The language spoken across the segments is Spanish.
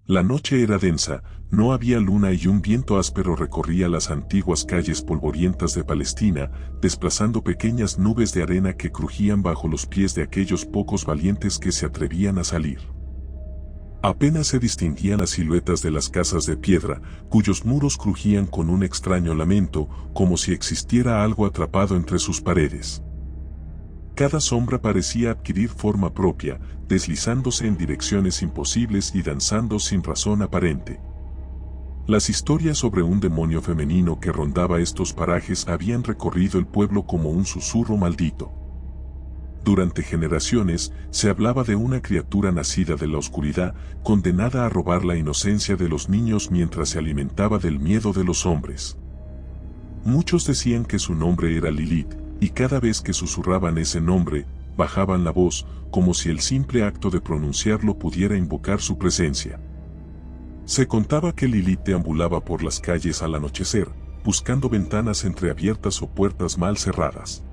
La noche era densa, no había luna y un viento áspero recorría las antiguas calles polvorientas de Palestina, desplazando pequeñas nubes de arena que crujían bajo los pies de aquellos pocos valientes que se atrevían a salir. Apenas se distinguían las siluetas de las casas de piedra, cuyos muros crujían con un extraño lamento, como si existiera algo atrapado entre sus paredes. Cada sombra parecía adquirir forma propia, deslizándose en direcciones imposibles y danzando sin razón aparente. Las historias sobre un demonio femenino que rondaba estos parajes habían recorrido el pueblo como un susurro maldito. Durante generaciones se hablaba de una criatura nacida de la oscuridad, condenada a robar la inocencia de los niños mientras se alimentaba del miedo de los hombres. Muchos decían que su nombre era Lilith, y cada vez que susurraban ese nombre, bajaban la voz, como si el simple acto de pronunciarlo pudiera invocar su presencia. Se contaba que Lilith deambulaba por las calles al anochecer, buscando ventanas entreabiertas o puertas mal cerradas.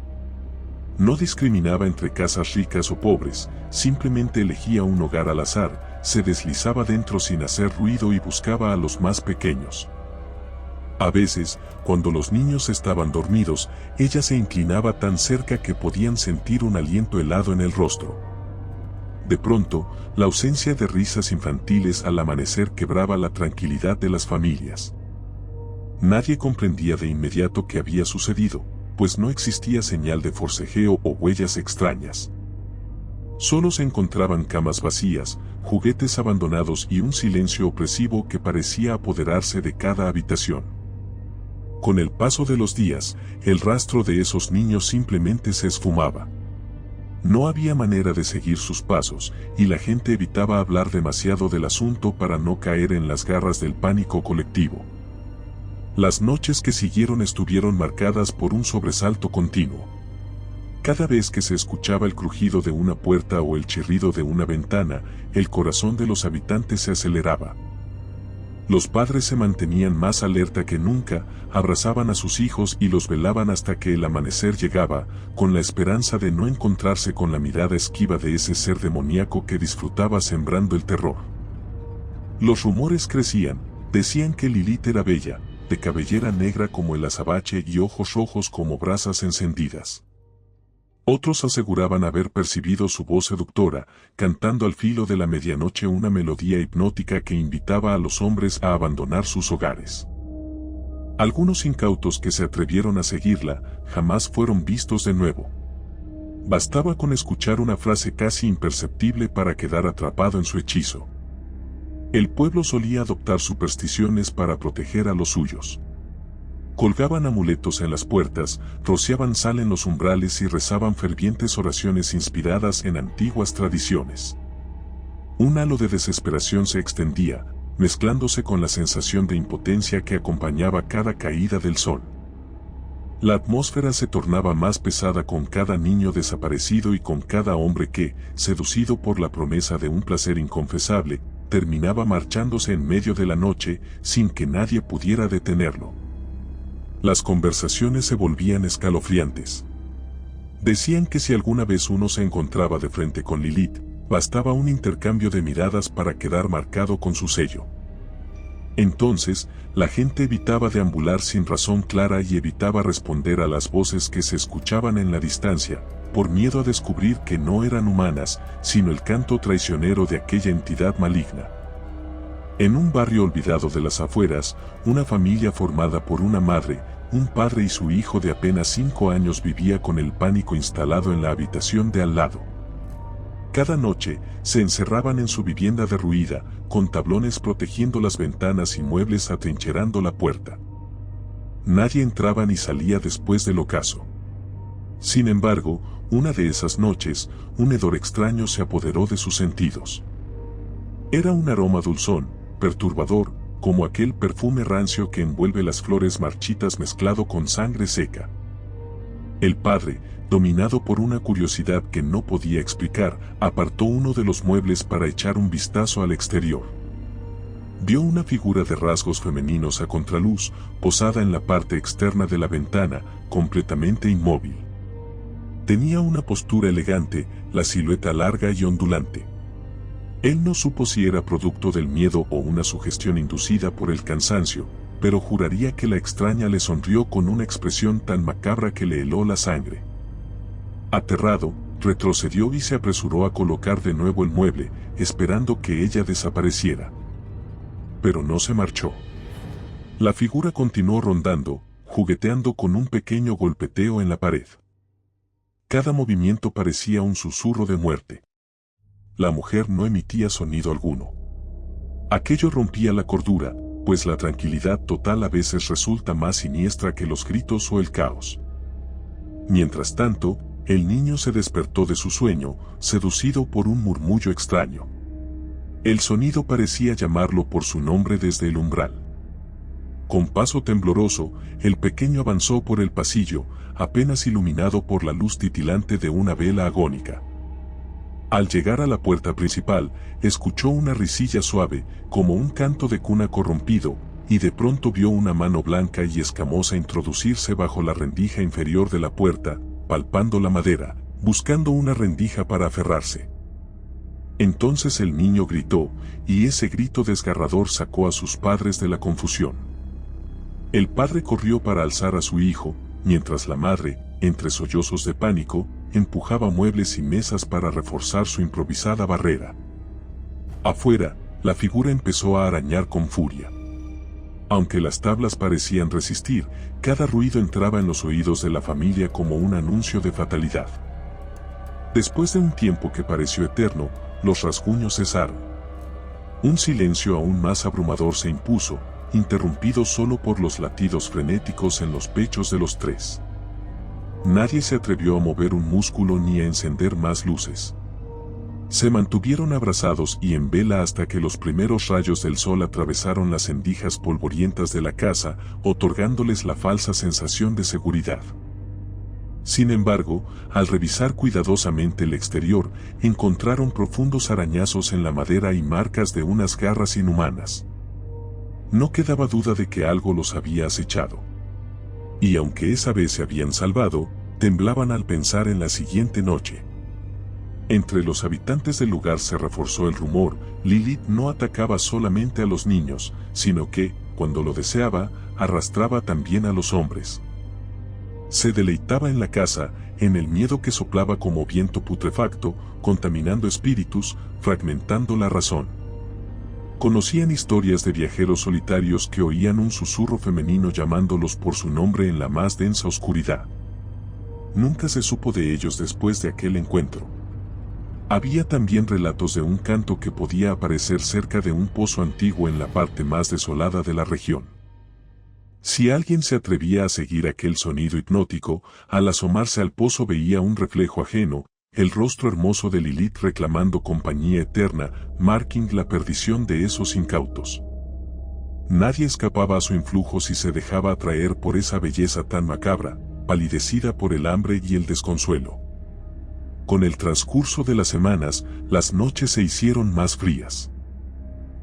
No discriminaba entre casas ricas o pobres, simplemente elegía un hogar al azar, se deslizaba dentro sin hacer ruido y buscaba a los más pequeños. A veces, cuando los niños estaban dormidos, ella se inclinaba tan cerca que podían sentir un aliento helado en el rostro. De pronto, la ausencia de risas infantiles al amanecer quebraba la tranquilidad de las familias. Nadie comprendía de inmediato qué había sucedido, pues no existía señal de forcejeo o huellas extrañas. Solo se encontraban camas vacías, juguetes abandonados y un silencio opresivo que parecía apoderarse de cada habitación. Con el paso de los días, el rastro de esos niños simplemente se esfumaba. No había manera de seguir sus pasos, y la gente evitaba hablar demasiado del asunto para no caer en las garras del pánico colectivo. Las noches que siguieron estuvieron marcadas por un sobresalto continuo. Cada vez que se escuchaba el crujido de una puerta o el chirrido de una ventana, el corazón de los habitantes se aceleraba. Los padres se mantenían más alerta que nunca, abrazaban a sus hijos y los velaban hasta que el amanecer llegaba, con la esperanza de no encontrarse con la mirada esquiva de ese ser demoníaco que disfrutaba sembrando el terror. Los rumores crecían, decían que Lilith era bella, de cabellera negra como el azabache y ojos rojos como brasas encendidas. Otros aseguraban haber percibido su voz seductora, cantando al filo de la medianoche una melodía hipnótica que invitaba a los hombres a abandonar sus hogares. Algunos incautos que se atrevieron a seguirla, jamás fueron vistos de nuevo. Bastaba con escuchar una frase casi imperceptible para quedar atrapado en su hechizo. El pueblo solía adoptar supersticiones para proteger a los suyos. Colgaban amuletos en las puertas, rociaban sal en los umbrales y rezaban fervientes oraciones inspiradas en antiguas tradiciones. Un halo de desesperación se extendía, mezclándose con la sensación de impotencia que acompañaba cada caída del sol. La atmósfera se tornaba más pesada con cada niño desaparecido y con cada hombre que, seducido por la promesa de un placer inconfesable, terminaba marchándose en medio de la noche sin que nadie pudiera detenerlo. Las conversaciones se volvían escalofriantes. Decían que si alguna vez uno se encontraba de frente con Lilith, bastaba un intercambio de miradas para quedar marcado con su sello. Entonces, la gente evitaba deambular sin razón clara y evitaba responder a las voces que se escuchaban en la distancia, por miedo a descubrir que no eran humanas, sino el canto traicionero de aquella entidad maligna. En un barrio olvidado de las afueras, una familia formada por una madre, un padre y su hijo de apenas 5 años vivía con el pánico instalado en la habitación de al lado. Cada noche, se encerraban en su vivienda derruida, con tablones protegiendo las ventanas y muebles atrincherando la puerta. Nadie entraba ni salía después del ocaso. Sin embargo, una de esas noches, un hedor extraño se apoderó de sus sentidos. Era un aroma dulzón, perturbador, como aquel perfume rancio que envuelve las flores marchitas mezclado con sangre seca. El padre, dominado por una curiosidad que no podía explicar, apartó uno de los muebles para echar un vistazo al exterior. Vio una figura de rasgos femeninos a contraluz, posada en la parte externa de la ventana, completamente inmóvil. Tenía una postura elegante, la silueta larga y ondulante. Él no supo si era producto del miedo o una sugestión inducida por el cansancio, pero juraría que la extraña le sonrió con una expresión tan macabra que le heló la sangre. Aterrado, retrocedió y se apresuró a colocar de nuevo el mueble, esperando que ella desapareciera. Pero no se marchó. La figura continuó rondando, jugueteando con un pequeño golpeteo en la pared. Cada movimiento parecía un susurro de muerte. La mujer no emitía sonido alguno. Aquello rompía la cordura, pues la tranquilidad total a veces resulta más siniestra que los gritos o el caos. Mientras tanto, el niño se despertó de su sueño, seducido por un murmullo extraño. El sonido parecía llamarlo por su nombre desde el umbral. Con paso tembloroso, el pequeño avanzó por el pasillo, apenas iluminado por la luz titilante de una vela agónica. Al llegar a la puerta principal, escuchó una risilla suave, como un canto de cuna corrompido, y de pronto vio una mano blanca y escamosa introducirse bajo la rendija inferior de la puerta, palpando la madera, buscando una rendija para aferrarse. Entonces el niño gritó, y ese grito desgarrador sacó a sus padres de la confusión. El padre corrió para alzar a su hijo, mientras la madre, entre sollozos de pánico, empujaba muebles y mesas para reforzar su improvisada barrera. Afuera, la figura empezó a arañar con furia. Aunque las tablas parecían resistir, cada ruido entraba en los oídos de la familia como un anuncio de fatalidad. Después de un tiempo que pareció eterno, los rasguños cesaron. Un silencio aún más abrumador se impuso, interrumpido solo por los latidos frenéticos en los pechos de los tres. Nadie se atrevió a mover un músculo ni a encender más luces. Se mantuvieron abrazados y en vela hasta que los primeros rayos del sol atravesaron las endijas polvorientas de la casa, otorgándoles la falsa sensación de seguridad. Sin embargo, al revisar cuidadosamente el exterior, encontraron profundos arañazos en la madera y marcas de unas garras inhumanas. No quedaba duda de que algo los había acechado. Y aunque esa vez se habían salvado, temblaban al pensar en la siguiente noche. Entre los habitantes del lugar se reforzó el rumor: Lilith no atacaba solamente a los niños, sino que, cuando lo deseaba, arrastraba también a los hombres. Se deleitaba en la casa, en el miedo que soplaba como viento putrefacto, contaminando espíritus, fragmentando la razón. Conocían historias de viajeros solitarios que oían un susurro femenino llamándolos por su nombre en la más densa oscuridad. Nunca se supo de ellos después de aquel encuentro. Había también relatos de un canto que podía aparecer cerca de un pozo antiguo en la parte más desolada de la región. Si alguien se atrevía a seguir aquel sonido hipnótico, al asomarse al pozo veía un reflejo ajeno, el rostro hermoso de Lilith reclamando compañía eterna, marcando la perdición de esos incautos. Nadie escapaba a su influjo si se dejaba atraer por esa belleza tan macabra, palidecida por el hambre y el desconsuelo. Con el transcurso de las semanas, las noches se hicieron más frías.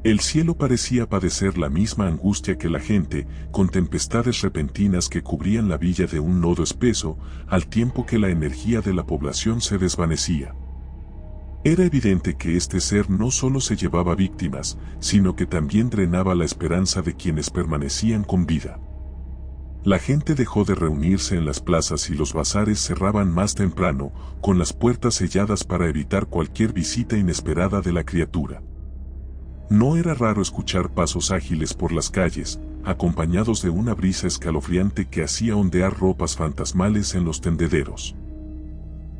El cielo parecía padecer la misma angustia que la gente, con tempestades repentinas que cubrían la villa de un lodo espeso, al tiempo que la energía de la población se desvanecía. Era evidente que este ser no solo se llevaba víctimas, sino que también drenaba la esperanza de quienes permanecían con vida. La gente dejó de reunirse en las plazas y los bazares cerraban más temprano, con las puertas selladas para evitar cualquier visita inesperada de la criatura. No era raro escuchar pasos ágiles por las calles, acompañados de una brisa escalofriante que hacía ondear ropas fantasmales en los tendederos.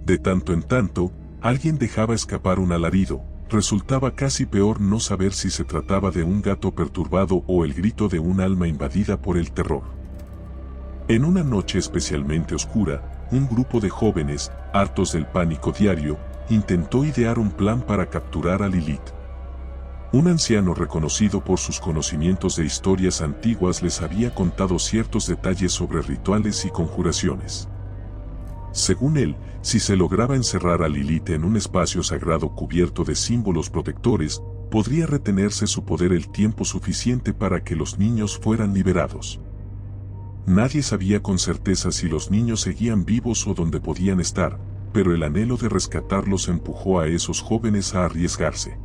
De tanto en tanto, alguien dejaba escapar un alarido. Resultaba casi peor no saber si se trataba de un gato perturbado o el grito de un alma invadida por el terror. En una noche especialmente oscura, un grupo de jóvenes, hartos del pánico diario, intentó idear un plan para capturar a Lilith. Un anciano reconocido por sus conocimientos de historias antiguas les había contado ciertos detalles sobre rituales y conjuraciones. Según él, si se lograba encerrar a Lilith en un espacio sagrado cubierto de símbolos protectores, podría retenerse su poder el tiempo suficiente para que los niños fueran liberados. Nadie sabía con certeza si los niños seguían vivos o dónde podían estar, pero el anhelo de rescatarlos empujó a esos jóvenes a arriesgarse.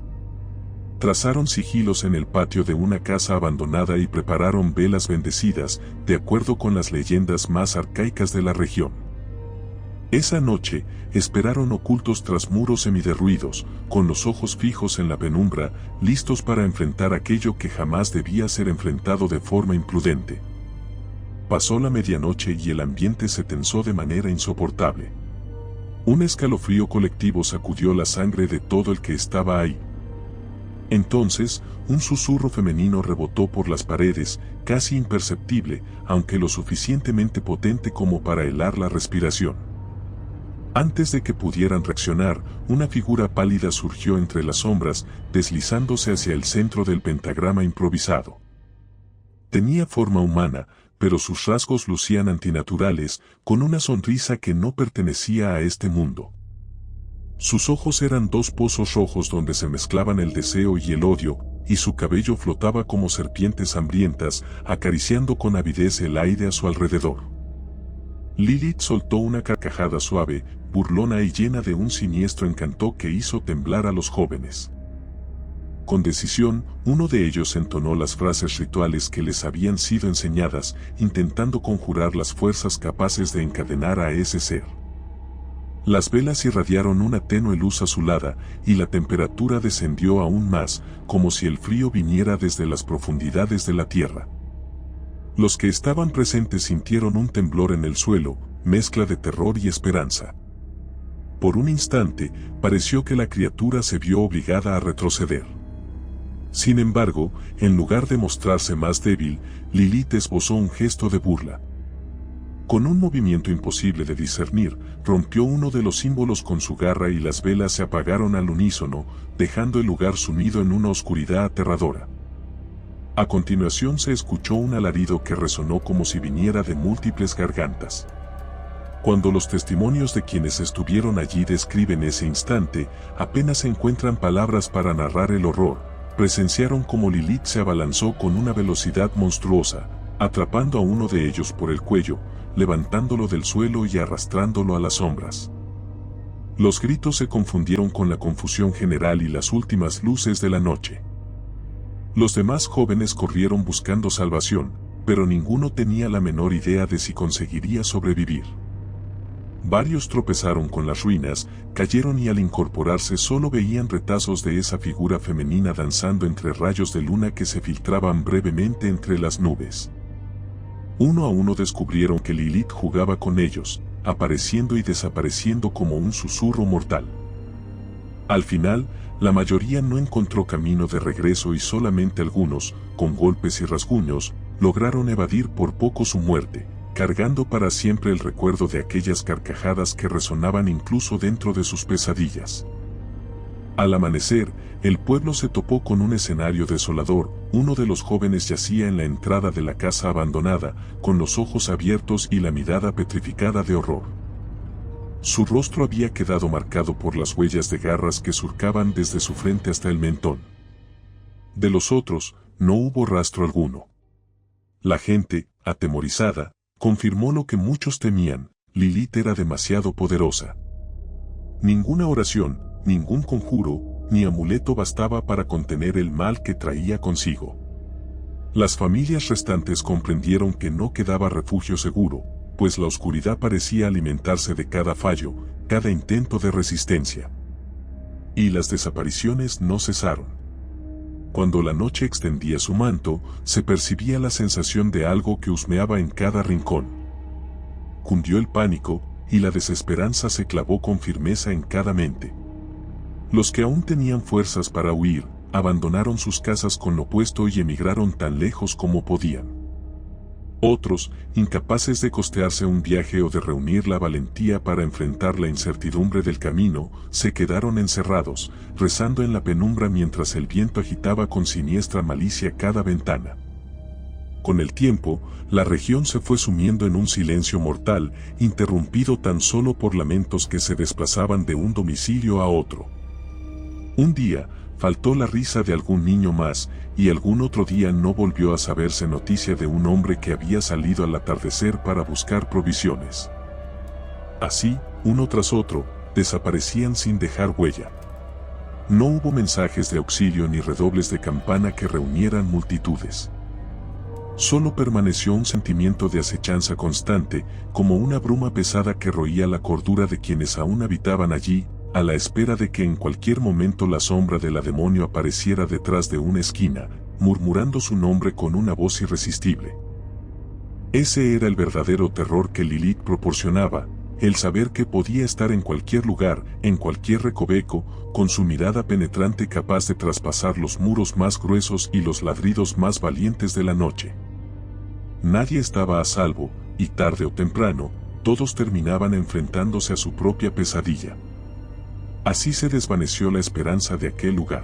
Trazaron sigilos en el patio de una casa abandonada y prepararon velas bendecidas, de acuerdo con las leyendas más arcaicas de la región. Esa noche, esperaron ocultos tras muros semiderruidos, con los ojos fijos en la penumbra, listos para enfrentar aquello que jamás debía ser enfrentado de forma imprudente. Pasó la medianoche y el ambiente se tensó de manera insoportable. Un escalofrío colectivo sacudió la sangre de todo el que estaba ahí. Entonces, un susurro femenino rebotó por las paredes, casi imperceptible, aunque lo suficientemente potente como para helar la respiración. Antes de que pudieran reaccionar, una figura pálida surgió entre las sombras, deslizándose hacia el centro del pentagrama improvisado. Tenía forma humana, pero sus rasgos lucían antinaturales, con una sonrisa que no pertenecía a este mundo. Sus ojos eran dos pozos rojos donde se mezclaban el deseo y el odio, y su cabello flotaba como serpientes hambrientas, acariciando con avidez el aire a su alrededor. Lilith soltó una carcajada suave, burlona y llena de un siniestro encanto que hizo temblar a los jóvenes. Con decisión, uno de ellos entonó las frases rituales que les habían sido enseñadas, intentando conjurar las fuerzas capaces de encadenar a ese ser. Las velas irradiaron una tenue luz azulada, y la temperatura descendió aún más, como si el frío viniera desde las profundidades de la tierra. Los que estaban presentes sintieron un temblor en el suelo, mezcla de terror y esperanza. Por un instante, pareció que la criatura se vio obligada a retroceder. Sin embargo, en lugar de mostrarse más débil, Lilith esbozó un gesto de burla. Con un movimiento imposible de discernir, rompió uno de los símbolos con su garra y las velas se apagaron al unísono, dejando el lugar sumido en una oscuridad aterradora. A continuación se escuchó un alarido que resonó como si viniera de múltiples gargantas. Cuando los testimonios de quienes estuvieron allí describen ese instante, apenas encuentran palabras para narrar el horror. Presenciaron como Lilith se abalanzó con una velocidad monstruosa, atrapando a uno de ellos por el cuello, levantándolo del suelo y arrastrándolo a las sombras. Los gritos se confundieron con la confusión general y las últimas luces de la noche. Los demás jóvenes corrieron buscando salvación, pero ninguno tenía la menor idea de si conseguiría sobrevivir. Varios tropezaron con las ruinas, cayeron y al incorporarse solo veían retazos de esa figura femenina danzando entre rayos de luna que se filtraban brevemente entre las nubes. Uno a uno descubrieron que Lilith jugaba con ellos, apareciendo y desapareciendo como un susurro mortal. Al final, la mayoría no encontró camino de regreso y solamente algunos, con golpes y rasguños, lograron evadir por poco su muerte, cargando para siempre el recuerdo de aquellas carcajadas que resonaban incluso dentro de sus pesadillas. Al amanecer, el pueblo se topó con un escenario desolador. Uno de los jóvenes yacía en la entrada de la casa abandonada, con los ojos abiertos y la mirada petrificada de horror. Su rostro había quedado marcado por las huellas de garras que surcaban desde su frente hasta el mentón. De los otros, no hubo rastro alguno. La gente, atemorizada, confirmó lo que muchos temían: Lilith era demasiado poderosa. Ninguna oración, ningún conjuro, ni amuleto bastaba para contener el mal que traía consigo. Las familias restantes comprendieron que no quedaba refugio seguro, pues la oscuridad parecía alimentarse de cada fallo, cada intento de resistencia. Y las desapariciones no cesaron. Cuando la noche extendía su manto, se percibía la sensación de algo que husmeaba en cada rincón. Cundió el pánico, y la desesperanza se clavó con firmeza en cada mente. Los que aún tenían fuerzas para huir, abandonaron sus casas con lo puesto y emigraron tan lejos como podían. Otros, incapaces de costearse un viaje o de reunir la valentía para enfrentar la incertidumbre del camino, se quedaron encerrados, rezando en la penumbra mientras el viento agitaba con siniestra malicia cada ventana. Con el tiempo, la región se fue sumiendo en un silencio mortal, interrumpido tan solo por lamentos que se desplazaban de un domicilio a otro. Un día, faltó la risa de algún niño más, y algún otro día no volvió a saberse noticia de un hombre que había salido al atardecer para buscar provisiones. Así, uno tras otro, desaparecían sin dejar huella. No hubo mensajes de auxilio ni redobles de campana que reunieran multitudes. Solo permaneció un sentimiento de acechanza constante, como una bruma pesada que roía la cordura de quienes aún habitaban allí, a la espera de que en cualquier momento la sombra de la demonio apareciera detrás de una esquina, murmurando su nombre con una voz irresistible. Ese era el verdadero terror que Lilith proporcionaba, el saber que podía estar en cualquier lugar, en cualquier recoveco, con su mirada penetrante capaz de traspasar los muros más gruesos y los ladridos más valientes de la noche. Nadie estaba a salvo, y tarde o temprano, todos terminaban enfrentándose a su propia pesadilla. Así se desvaneció la esperanza de aquel lugar.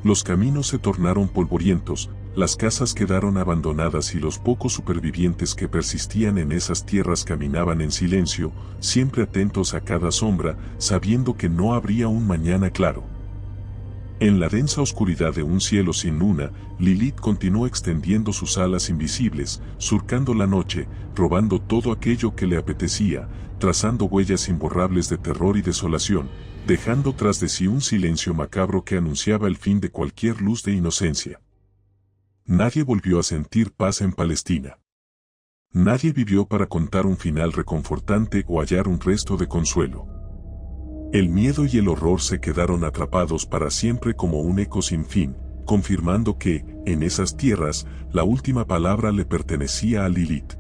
Los caminos se tornaron polvorientos, las casas quedaron abandonadas y los pocos supervivientes que persistían en esas tierras caminaban en silencio, siempre atentos a cada sombra, sabiendo que no habría un mañana claro. En la densa oscuridad de un cielo sin luna, Lilith continuó extendiendo sus alas invisibles, surcando la noche, robando todo aquello que le apetecía, trazando huellas imborrables de terror y desolación, dejando tras de sí un silencio macabro que anunciaba el fin de cualquier luz de inocencia. Nadie volvió a sentir paz en Palestina. Nadie vivió para contar un final reconfortante o hallar un resto de consuelo. El miedo y el horror se quedaron atrapados para siempre como un eco sin fin, confirmando que, en esas tierras, la última palabra le pertenecía a Lilith.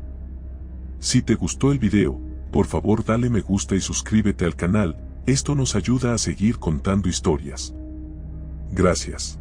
Si te gustó el video, por favor dale me gusta y suscríbete al canal, esto nos ayuda a seguir contando historias. Gracias.